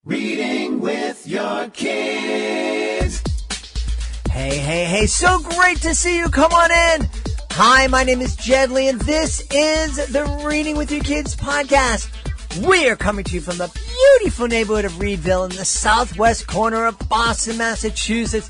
Reading with your kids. Hey, so great to see you. Come on in. Hi, my name is Jed Lee, and this is the Reading with Your Kids podcast. We are coming to you from the beautiful neighborhood of Reedville in the southwest corner of Boston, Massachusetts.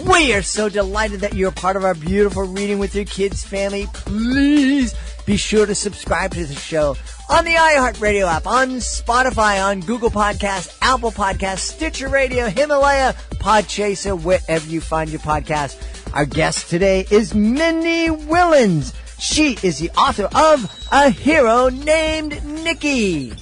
We are so delighted that you're part of our beautiful Reading with Your Kids family. Please be sure to subscribe to the show on the iHeartRadio app, on Spotify, on Google Podcasts, Apple Podcasts, Stitcher Radio, Himalaya, Podchaser, wherever you find your podcast. Our guest today is Mindy Willens. She is the author of A Hero Named Nikki.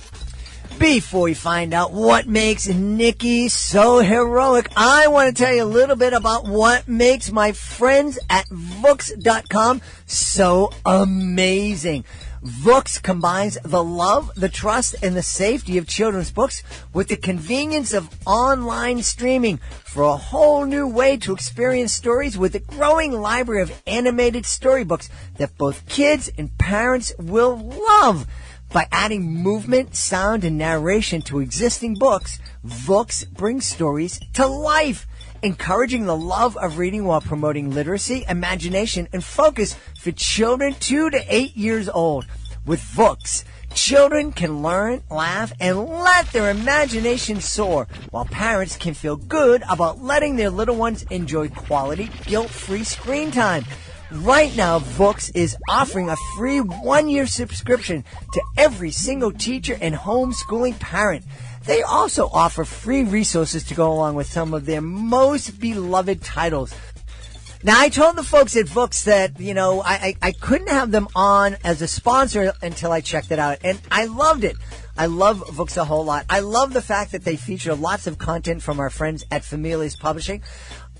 Before we find out what makes Nikki so heroic, I want to tell you a little bit about what makes my friends at Vooks.com so amazing. Vooks combines the love, the trust, and the safety of children's books with the convenience of online streaming for a whole new way to experience stories with a growing library of animated storybooks that both kids and parents will love. By adding movement, sound, and narration to existing books, Vooks brings stories to life, encouraging the love of reading while promoting literacy, imagination, and focus for children 2 to 8 years old. With Vooks, children can learn, laugh, and let their imagination soar, while parents can feel good about letting their little ones enjoy quality, guilt-free screen time. Right now, Vooks is offering a free 1-year subscription to every single teacher and homeschooling parent. They also offer free resources to go along with some of their most beloved titles. Now, I told the folks at Vooks that, I couldn't have them on as a sponsor until I checked it out, and I loved it. I love Vooks a whole lot. I love the fact that they feature lots of content from our friends at Familias Publishing.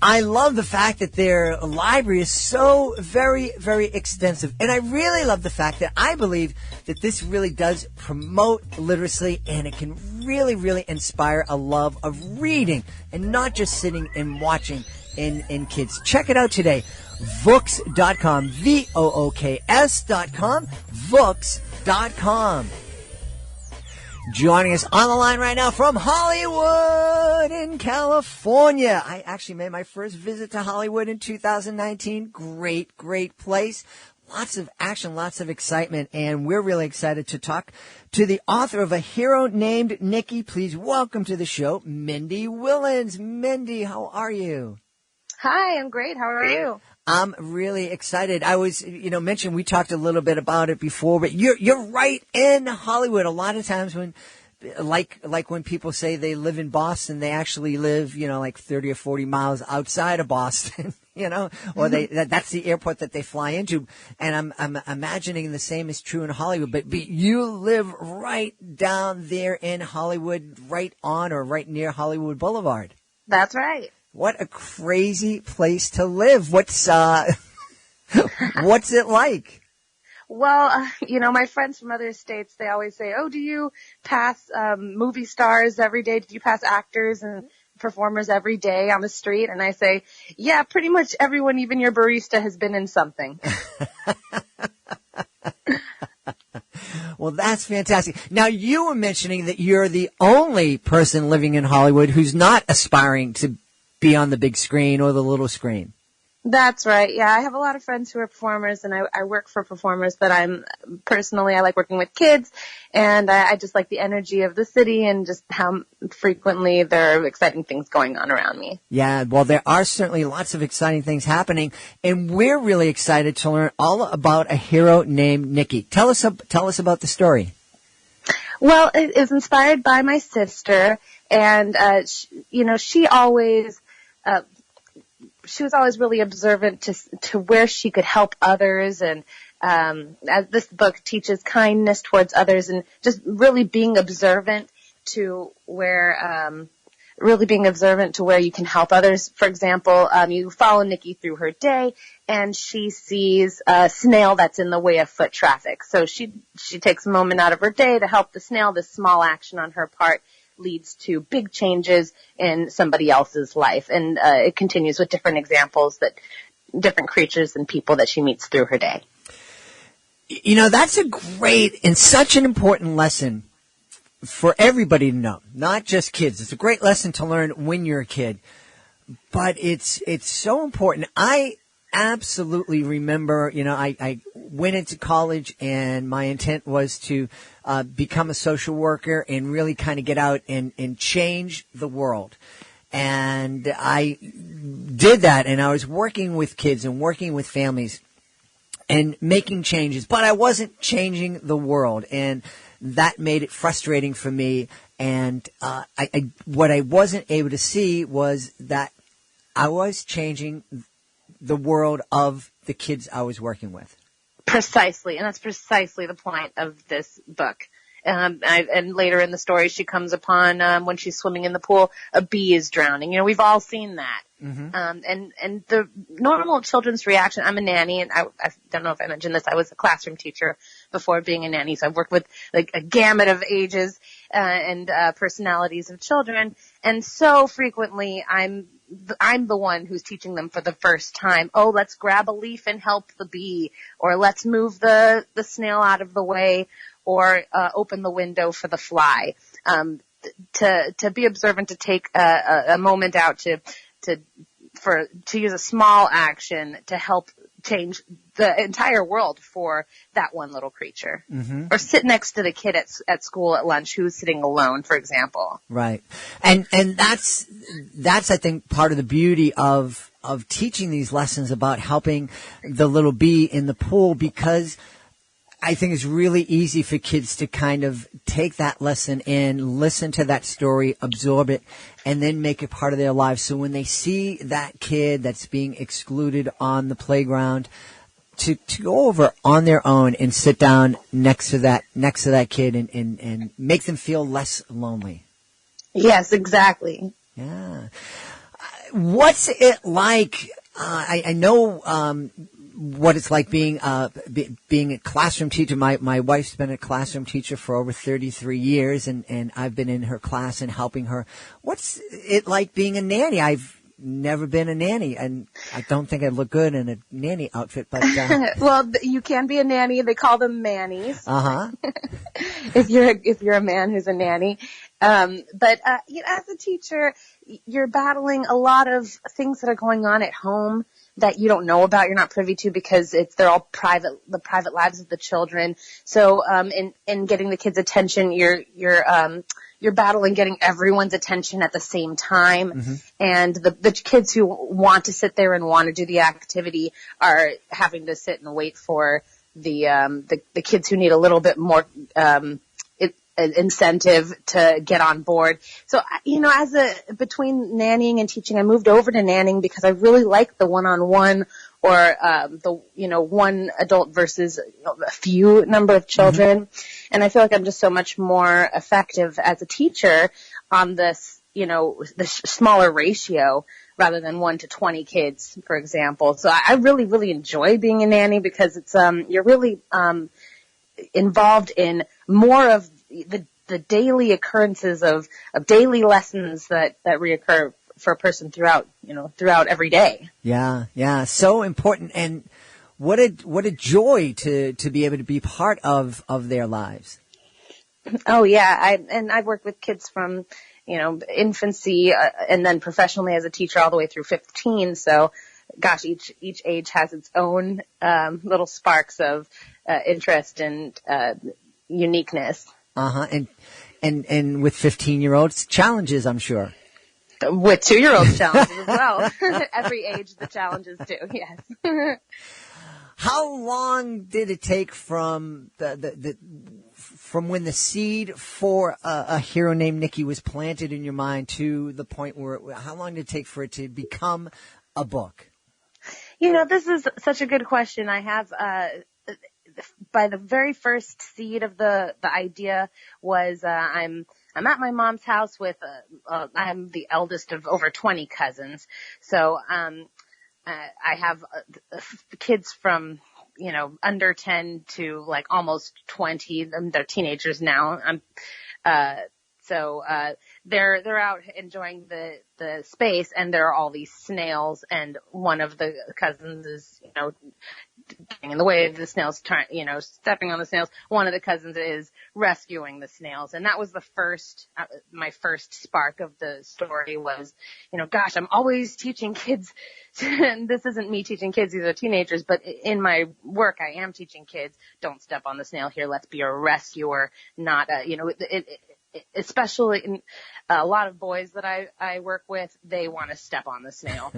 I love the fact that their library is so very, very extensive. And I really love the fact that I believe that this really does promote literacy, and it can really, really inspire a love of reading and not just sitting and watching in kids. Check it out today. Vooks.com. Vooks.com. Vooks.com. Joining us on the line right now from Hollywood in California. I actually made my first visit to Hollywood in 2019. Great place. Lots of action, lots of excitement, and we're really excited to talk to the author of A Hero Named Nikki. Please welcome to the show, Mindy Willens. Mindy, how are you? Hi, I'm great. How are you? I'm really excited. I was, mentioned we talked a little bit about it before, but you're right in Hollywood. A lot of times when, like when people say they live in Boston, they actually live, 30 or 40 miles outside of Boston, or that's the airport that they fly into. And I'm imagining the same is true in Hollywood, but you live right down there in Hollywood, right on or right near Hollywood Boulevard. That's right. What a crazy place to live. What's it like? Well, my friends from other states, they always say, oh, do you pass movie stars every day? Do you pass actors and performers every day on the street? And I say, yeah, pretty much everyone, even your barista, has been in something. Well, that's fantastic. Now, you were mentioning that you're the only person living in Hollywood who's not aspiring to be on the big screen or the little screen. That's right. Yeah, I have a lot of friends who are performers, and I work for performers, but I like working with kids, and I just like the energy of the city and just how frequently there are exciting things going on around me. Yeah, well, there are certainly lots of exciting things happening, and we're really excited to learn all about A Hero Named Nikki. Tell us about the story. Well, it is inspired by my sister, and she was always really observant to where she could help others, and as this book teaches kindness towards others and just really being observant to where you can help others. For example, you follow Nikki through her day, and she sees a snail that's in the way of foot traffic. So she takes a moment out of her day to help the snail. This small action on her part leads to big changes in somebody else's life. And it continues with different examples, that different creatures and people that she meets through her day. That's a great and such an important lesson for everybody to know, not just kids. It's a great lesson to learn when you're a kid, but it's so important. I absolutely remember, I went into college and my intent was to become a social worker and really kind of get out and change the world. And I did that, and I was working with kids and working with families and making changes, but I wasn't changing the world, and that made it frustrating for me. And what I wasn't able to see was that I was changing the world of the kids I was working with. Precisely, and that's precisely the point of this book. And later in the story, she comes upon, when she's swimming in the pool, a bee is drowning. We've all seen that. Mm-hmm. And the normal children's reaction, I'm a nanny, and I don't know if I mentioned this, I was a classroom teacher before being a nanny, so I've worked with like a gamut of ages, and personalities of children, and so frequently I'm the one who's teaching them for the first time. Oh, let's grab a leaf and help the bee, or let's move the snail out of the way, or open the window for the fly. To be observant, to take a moment out to use a small action to help change the entire world for that one little creature. Mm-hmm. Or sit next to the kid at school at lunch who's sitting alone, for example. Right. And that's I think part of the beauty of teaching these lessons about helping the little bee in the pool, because I think it's really easy for kids to kind of take that lesson in, listen to that story, absorb it, and then make it part of their lives. So when they see that kid that's being excluded on the playground, to go over on their own and sit down next to that kid and make them feel less lonely. Yes, exactly. Yeah. What's it like? I know what it's like being a classroom teacher. My wife's been a classroom teacher for over 33 years, and I've been in her class and helping her. What's it like being a nanny? I've never been a nanny, and I don't think I'd look good in a nanny outfit, but well, you can be a nanny. They call them mannies. Uh-huh. if you're a man who's a nanny. But as a teacher, you're battling a lot of things that are going on at home that you don't know about, you're not privy to, because they're all the private lives of the children. So, in getting the kids' attention, you're battling getting everyone's attention at the same time. Mm-hmm. And the kids who want to sit there and want to do the activity are having to sit and wait for the kids who need a little bit more, incentive to get on board. So, between nannying and teaching, I moved over to nannying because I really like the one-on-one, or one adult versus a few number of children. Mm-hmm. And I feel like I'm just so much more effective as a teacher on this, the smaller ratio rather than 1 to 20 kids, for example. So I really, really enjoy being a nanny because it's, you're really, involved in more of the daily occurrences of daily lessons that reoccur for a person throughout every day. Yeah. So important. And what a joy to be able to be part of their lives. Oh yeah. I've worked with kids from, infancy, and then professionally as a teacher all the way through 15. So gosh, each age has its own, little sparks of, interest and, uniqueness. Uh-huh. And with 15-year-olds, challenges, I'm sure. With 2-year-olds, challenges as well. Every age, the challenges do, yes. How long did it take from from when the seed for a hero named Nikki was planted in your mind to the point where, how long did it take for it to become a book? This is such a good question. I have, by the very first seed of the idea was, I'm at my mom's house with, I'm the eldest of over 20 cousins. So, I have kids from, under 10 to like almost 20. They're teenagers now. So they're out enjoying the space, and there are all these snails, and one of the cousins is, getting in the way of the snails, stepping on the snails. One of the cousins is rescuing the snails. And that was the my first spark of the story was, gosh, I'm always teaching kids. And this isn't me teaching kids. These are teenagers. But in my work, I am teaching kids, don't step on the snail here. Let's be a rescuer, not especially in a lot of boys that I work with, they want to step on the snail.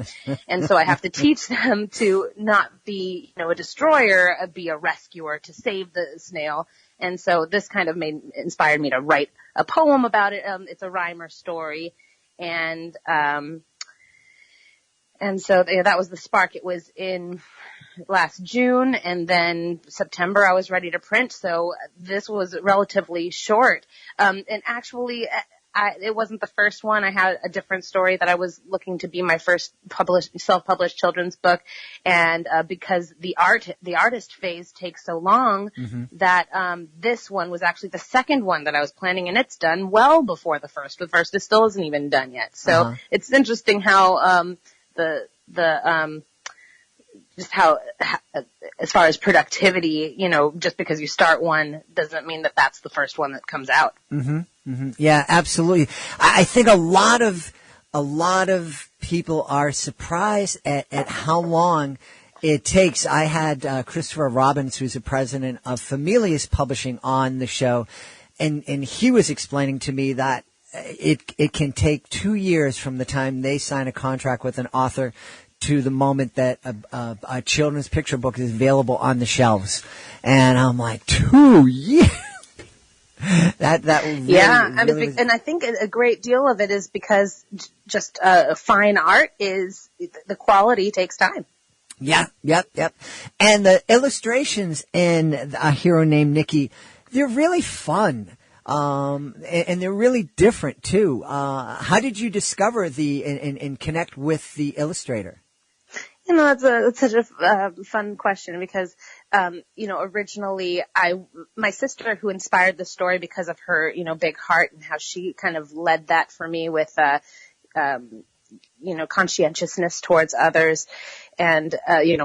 And so I have to teach them to not be, a destroyer, be a rescuer, to save the snail. And so this kind of inspired me to write a poem about it. It's a rhyme or story. And so that was the spark. It was in last June, and then September I was ready to print. So this was relatively short. And actually, it wasn't the first one. I had a different story that I was looking to be my first self-published children's book. And, because the artist phase takes so long that, this one was actually the second one that I was planning, and it's done well before the first. The first still isn't even done yet. So it's interesting how, just how, as far as productivity, just because you start one doesn't mean that that's the first one that comes out. Yeah, absolutely. I think a lot of people are surprised at how long it takes. I had Christopher Robbins, who's the president of Familius Publishing, on the show, and he was explaining to me that it can take 2 years from the time they sign a contract with an author to the moment that a children's picture book is available on the shelves. And I'm like, 2 years? that really, really and I think a great deal of it is because just fine art is, the quality takes time. Yeah, yep. And the illustrations in A Hero Named Nikki, they're really fun. And they're really different too. How did you discover and connect with the illustrator? That's such a fun question because, originally my sister, who inspired the story because of her, big heart and how she kind of led that for me with, conscientiousness towards others and,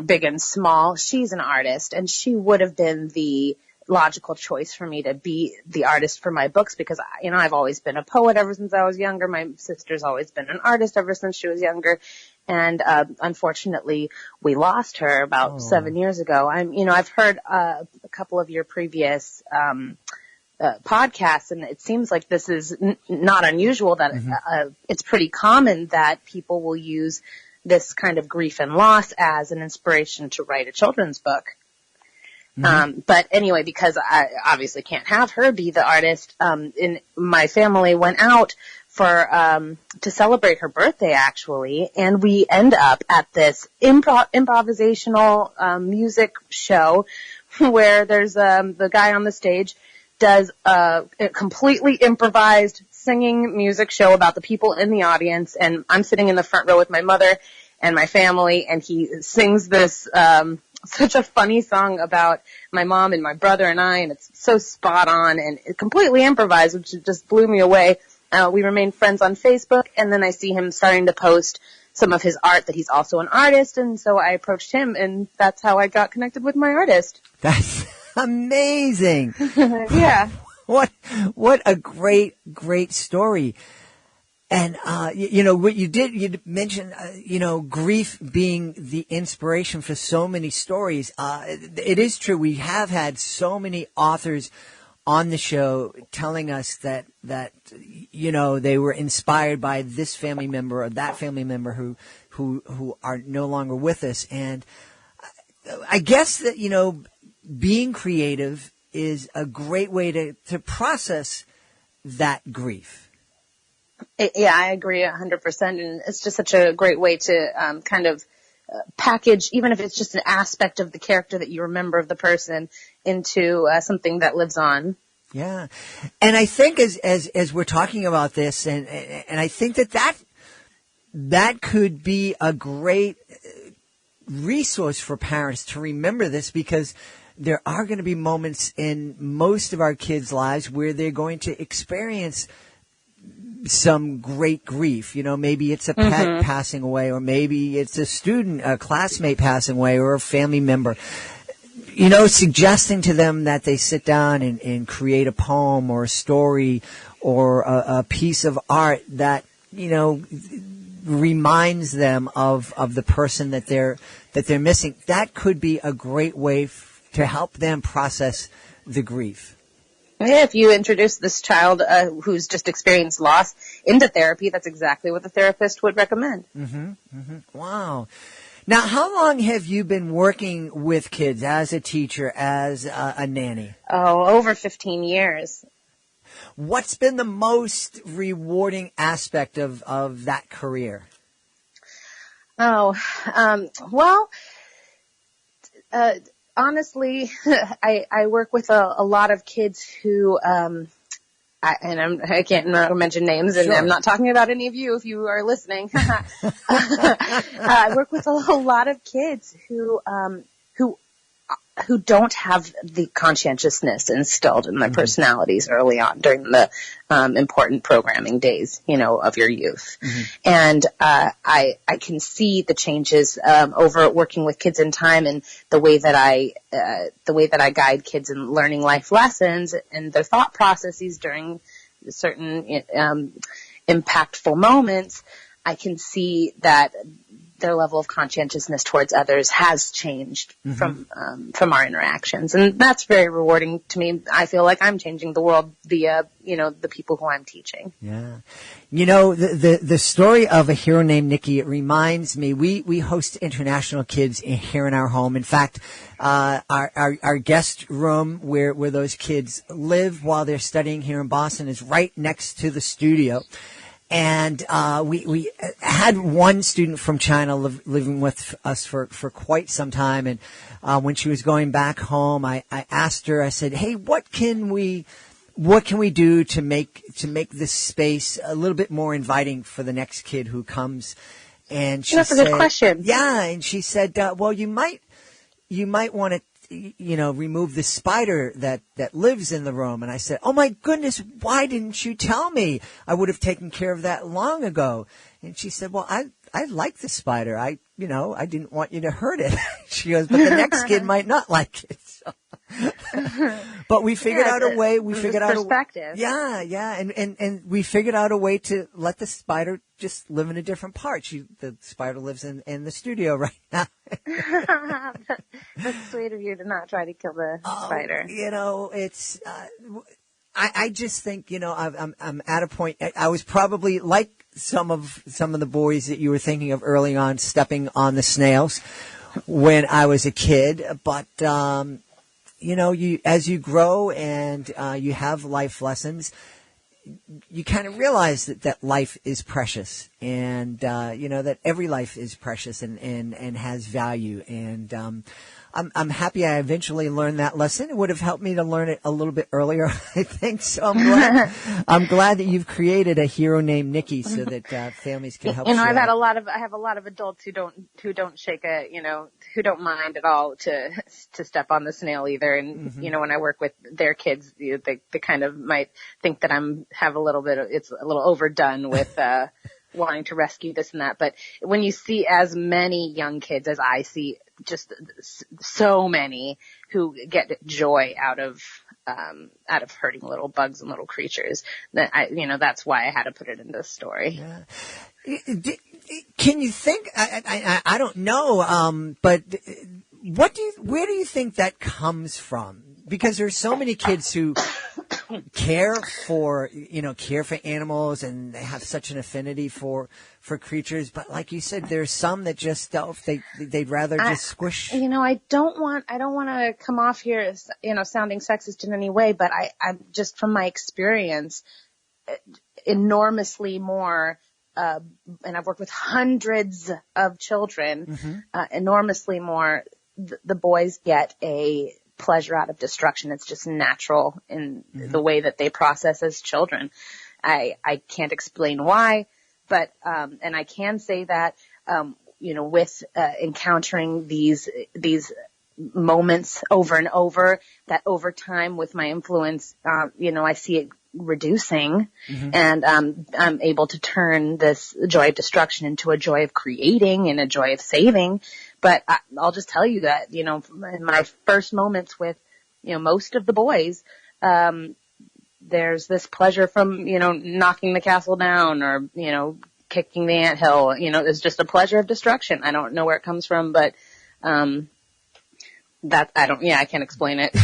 big and small. She's an artist, and she would have been the logical choice for me to be the artist for my books because, I've always been a poet ever since I was younger. My sister's always been an artist ever since she was younger. And, unfortunately, we lost her about 7 years ago. I've heard, a couple of your previous, podcasts, and it seems like this is not unusual that, it's pretty common that people will use this kind of grief and loss as an inspiration to write a children's book. But anyway, because I obviously can't have her be the artist, in my family went out for, to celebrate her birthday actually, and we end up at this improvisational, music show where there's, the guy on the stage does a completely improvised singing music show about the people in the audience, and I'm sitting in the front row with my mother and my family, and he sings this, such a funny song about my mom and my brother and I, and it's so spot on and completely improvised, which just blew me away. We remained friends on Facebook, and then I see him starting to post some of his art that he's also an artist, and so I approached him, and that's how I got connected with my artist. That's amazing. Yeah. What a great story. And, what you mentioned, grief being the inspiration for so many stories. It is true. We have had so many authors on the show telling us that, they were inspired by this family member or that family member who are no longer with us. And I guess that, being creative is a great way to process that grief. Yeah, I agree 100%. And it's just such a great way to kind of package, even if it's just an aspect of the character that you remember of the person, into something that lives on. Yeah. And I think as we're talking about this, and I think that could be a great resource for parents to remember this, because there are going to be moments in most of our kids' lives where they're going to experience some great grief. You know, maybe it's a pet passing away, or maybe it's a student, a classmate passing away, or a family member. You know, suggesting to them that they sit down and create a poem or a story or a piece of art that, you know, reminds them of the person that they're missing. That could be a great way to help them process the grief. Yeah, if you introduce this child who's just experienced loss into therapy, that's exactly what the therapist would recommend. Wow. Now, how long have you been working with kids as a teacher, as a nanny? Oh, over 15 years. What's been the most rewarding aspect of that career? Oh, honestly, I work with a lot of kids who, I can't mention names, and Sure. I'm not talking about any of you if you are listening. I work with a lot of kids who don't have the conscientiousness instilled in their personalities early on during the important programming days, you know, of your youth. And I can see the changes over working with kids in time, and the way that I guide kids in learning life lessons and their thought processes during certain impactful moments. I can see that their level of conscientiousness towards others has changed from our interactions. And that's very rewarding to me. I feel like I'm changing the world via, you know, the people who I'm teaching. Yeah. You know, the story of A Hero Named Nikki, it reminds me, we host international kids here in our home. In fact, our guest room where those kids live while they're studying here in Boston is right next to the studio. And we had one student from China living with us for quite some time. And when she was going back home, I asked her, I said, hey, what can we do to make this space a little bit more inviting for the next kid who comes? And she That's said, a good question. Yeah, and she said, well, you might want to, you know, remove the spider that lives in the room. And I said, oh my goodness, why didn't you tell me? I would have taken care of that long ago. And she said, well, I like the spider. I didn't want you to hurt it. She goes, but the next kid might not like it. So. But we figured out a way. We figured out perspective. And we figured out a way to let the spider just live in a different part. The spider lives in the studio right now. That's sweet of you to not try to kill the spider. You know, it's. I just think, you know, I'm at a point. I was probably like some of the boys that you were thinking of early on, stepping on the snails when I was a kid. But you know, as you grow and you have life lessons, you kind of realize that life is precious, and you know that every life is precious and has value. And I'm happy I eventually learned that lesson. It would have helped me to learn it a little bit earlier, I think. So I'm glad that you've created A Hero Named Nikki so that families can help. You know, share. I have a lot of adults who don't mind at all to step on the snail either. And you know, when I work with their kids, they kind of might think that it's a little overdone with wanting to rescue this and that. But when you see as many young kids as I see, just so many who get joy out of hurting little bugs and little creatures, that's why I had to put it in this story. Yeah. Can you think? I don't know, but where do you think that comes from? Because there's so many kids who care for animals, and they have such an affinity for creatures. But like you said, there's some that just don't. They'd rather just squish. You know, I don't want to come off here as, you know, sounding sexist in any way, but I'm just from my experience, enormously more. And I've worked with hundreds of children, enormously more. The boys get a pleasure out of destruction. It's just natural in the way that they process as children. I can't explain why, but, and I can say that, you know, with, encountering these moments over and over, that over time with my influence, you know, I see it reducing, and I'm able to turn this joy of destruction into a joy of creating and a joy of saving. But I'll just tell you that, you know, in my first moments with, you know, most of the boys, there's this pleasure from, you know, knocking the castle down or, you know, kicking the anthill. You know, it's just a pleasure of destruction. I don't know where it comes from, but I can't explain it.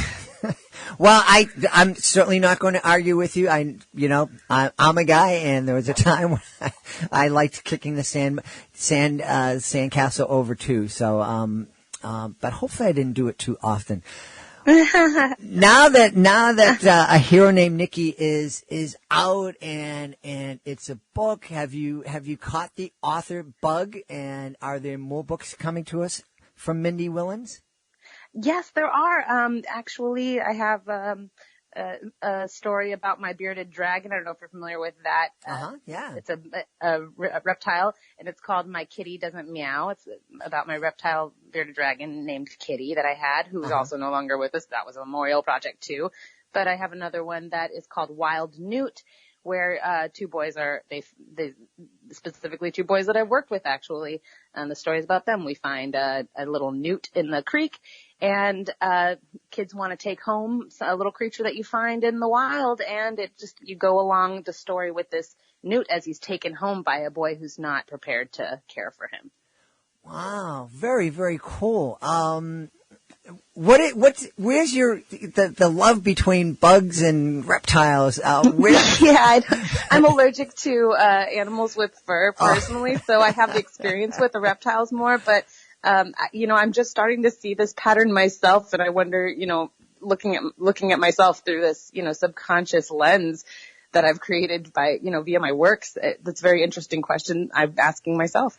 Well, I'm certainly not going to argue with you. I'm a guy, and there was a time when I liked kicking the sandcastle over too. So, but hopefully I didn't do it too often. Now that A Hero Named Nikki is out and it's a book, have you caught the author bug, and are there more books coming to us from Mindy Willens? Yes, there are. Actually, I have a story about my bearded dragon. I don't know if you're familiar with that. Yeah. It's a reptile, and it's called My Kitty Doesn't Meow. It's about my reptile bearded dragon named Kitty that I had, who's also no longer with us. That was a memorial project too. But I have another one that is called Wild Newt, where two boys they specifically two boys that I've worked with, actually. And the story's about them. We find a little newt in the creek, and kids want to take home a little creature that you find in the wild, and you go along the story with this newt as he's taken home by a boy who's not prepared to care for him. Wow, very, very cool. Where's the love between bugs and reptiles? I'm allergic to animals with fur personally, so I have the experience with the reptiles more, but I'm just starting to see this pattern myself, and I wonder, you know, looking at myself through this, you know, subconscious lens that I've created by, you know, via my works. That's a very interesting question I'm asking myself.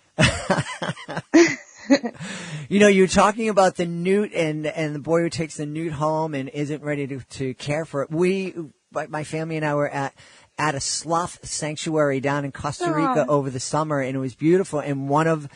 You know, you're talking about the newt and the boy who takes the newt home and isn't ready to care for it. My family and I were at a sloth sanctuary down in Costa Rica over the summer, and it was beautiful. And one of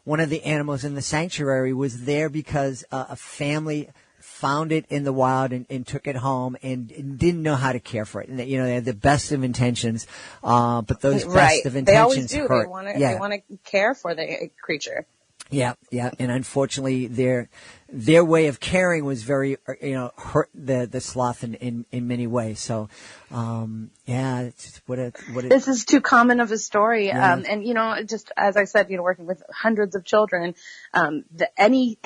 the animals in the sanctuary was there because a family found it in the wild and took it home and didn't know how to care for it. And you know, they had the best of intentions, but those best of intentions they always do. hurt. They want to care for the creature. Yeah, and unfortunately, their way of caring was very, you know, hurt the sloth in many ways. So, it's what a. This is too common of a story, Yeah. And you know, just as I said, you know, working with hundreds of children, any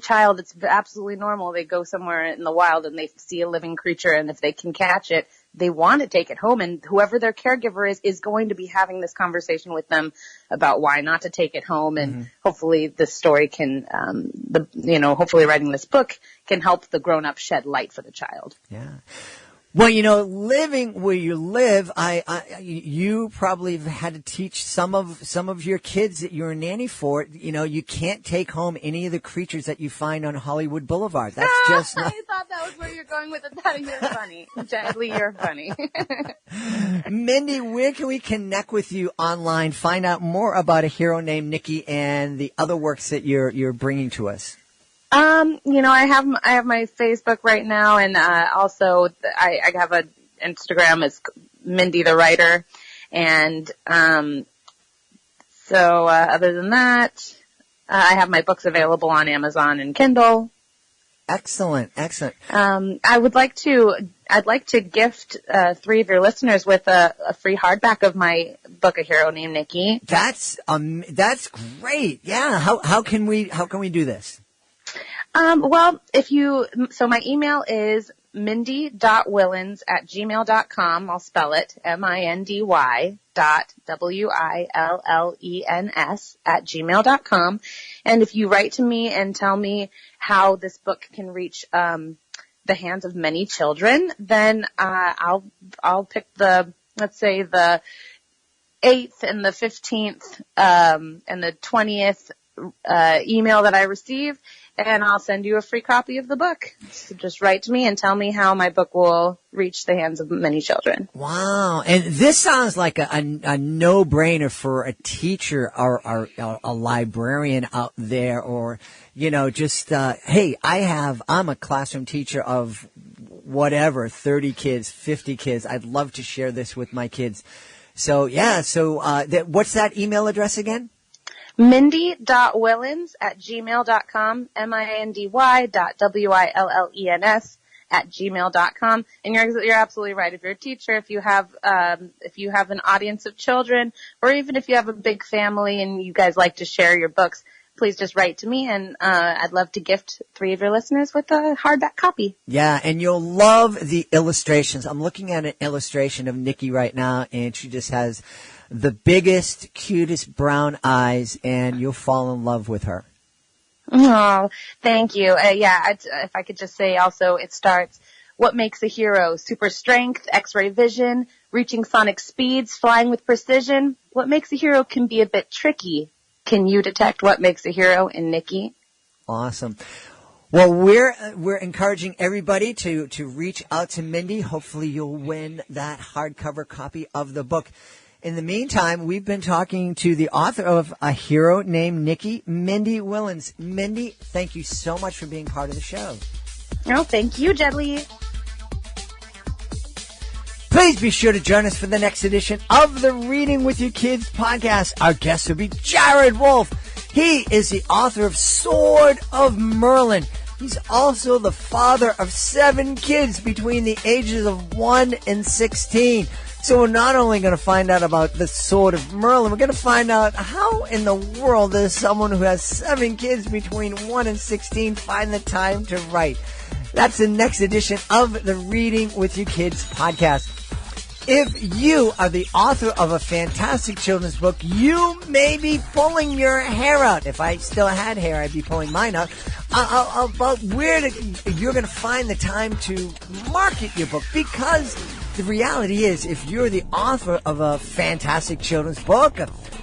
child, it's absolutely normal. They go somewhere in the wild and they see a living creature, and if they can catch it, they want to take it home, and whoever their caregiver is going to be having this conversation with them about why not to take it home. And hopefully this story can, hopefully writing this book can help the grown-up shed light for the child. Yeah. Well, you know, living where you live, you probably have had to teach some of your kids that you're a nanny for. You know, you can't take home any of the creatures that you find on Hollywood Boulevard. That's just not. I thought that was where you're going with it. You're funny. Gently, you're funny. Mindy, where can we connect with you online? Find out more about A Hero Named Nikki and the other works that you're bringing to us. You know, I have my Facebook right now, and also I have an Instagram. It's Mindy the Writer, and so other than that, I have my books available on Amazon and Kindle. Excellent. I'd like to gift 3 of your listeners with a free hardback of my book, A Hero Named Nikki. That's great. Yeah. How can we do this? Well, so my email is mindy.willens@gmail.com. I'll spell it mindy.willens@gmail.com. And if you write to me and tell me how this book can reach, the hands of many children, then, I'll pick let's say the 8th and the 15th, and the 20th, email that I receive, and I'll send you a free copy of the book. So just write to me and tell me how my book will reach the hands of many children. Wow. And this sounds like a no-brainer for a teacher or a librarian out there, or, you know, just, hey, I'm a classroom teacher of whatever, 30 kids, 50 kids. I'd love to share this with my kids. So, yeah, what's that email address again? Mindy.Willens@gmail.com, mindy.Willens@gmail.com. And you're absolutely right. If you're a teacher, if you have an audience of children, or even if you have a big family and you guys like to share your books, please just write to me, and I'd love to gift 3 of your listeners with a hardback copy. Yeah, and you'll love the illustrations. I'm looking at an illustration of Nikki right now, and she just has the biggest, cutest brown eyes, and you'll fall in love with her. Oh, thank you. If I could just say also, it starts, what makes a hero? Super strength, X-ray vision, reaching sonic speeds, flying with precision. What makes a hero can be a bit tricky. Can you detect what makes a hero in Nikki? Awesome. Well, we're encouraging everybody to reach out to Mindy. Hopefully you'll win that hardcover copy of the book. In the meantime, we've been talking to the author of A Hero Named Nikki, Mindy Willens. Mindy, thank you so much for being part of the show. Oh, thank you, Jedley. Please be sure to join us for the next edition of the Reading with Your Kids podcast. Our guest will be Jared Wolf. He is the author of Sword of Merlin. He's also the father of 7 kids between the ages of 1 and 16. So we're not only going to find out about the Sword of Merlin, we're going to find out how in the world does someone who has 7 kids between 1 and 16 find the time to write. That's the next edition of the Reading with Your Kids podcast. If you are the author of a fantastic children's book, you may be pulling your hair out. If I still had hair, I'd be pulling mine out. About where you're going to find the time to market your book, because the reality is, if you're the author of a fantastic children's book,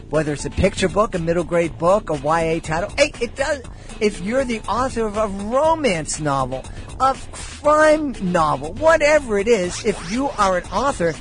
whether it's a picture book, a middle grade book, a YA title, if you're the author of a romance novel, a crime novel, whatever it is, if you are an author,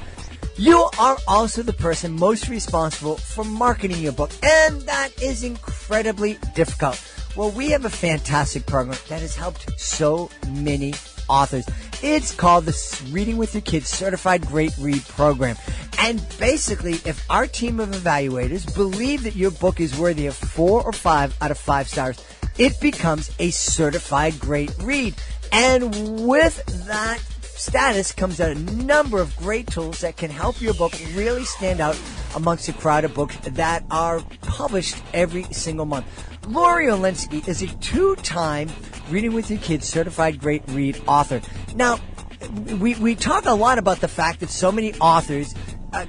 you are also the person most responsible for marketing your book, and that is incredibly difficult. Well, we have a fantastic program that has helped so many authors. It's called the Reading with Your Kids Certified Great Read Program. And basically, if our team of evaluators believe that your book is worthy of 4 or 5 out of 5 stars, it becomes a certified great read. And with that status comes a number of great tools that can help your book really stand out amongst a crowd of books that are published every single month. Lori Olinsky is a 2-time Reading with Your Kids Certified Great Read author. Now, we talk a lot about the fact that so many authors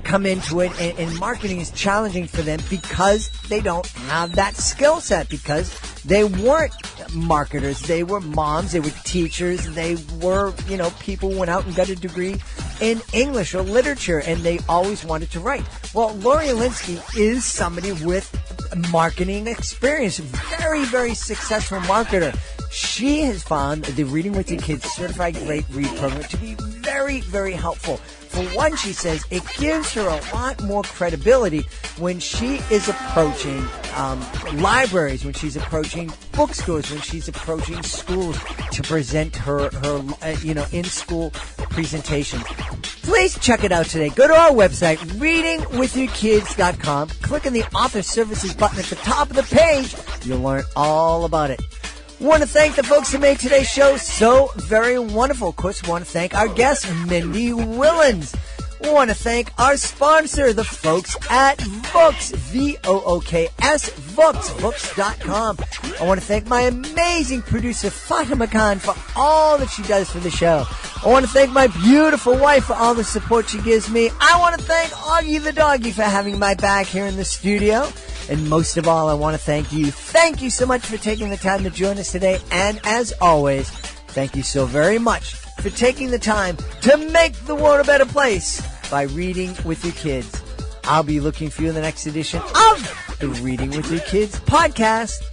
come into it, and marketing is challenging for them because they don't have that skill set, because they weren't marketers. They were moms, they were teachers, they were, people who went out and got a degree in English or literature, and they always wanted to write. Well, Lori Olinsky is somebody with marketing experience, very, very successful marketer. She has found the Reading with Your Kids Certified Great Read program to be very, very helpful. For one, she says it gives her a lot more credibility when she is approaching libraries, when she's approaching bookstores, when she's approaching schools to present her in-school presentations. Please check it out today. Go to our website, readingwithyourkids.com. Click on the Author Services button at the top of the page. You'll learn all about it. Want to thank the folks who made today's show so very wonderful. Of course, want to thank our guest, Mindy Willens. Want to thank our sponsor, the folks at Vooks, V-O-O-K-S, Vooks, Vooks.com. I want to thank my amazing producer, Fatima Khan, for all that she does for the show. I want to thank my beautiful wife for all the support she gives me. I want to thank Augie the doggy for having my back here in the studio. And most of all, I want to thank you. Thank you so much for taking the time to join us today. And as always, thank you so very much for taking the time to make the world a better place by reading with your kids. I'll be looking for you in the next edition of the Reading with Your Kids podcast.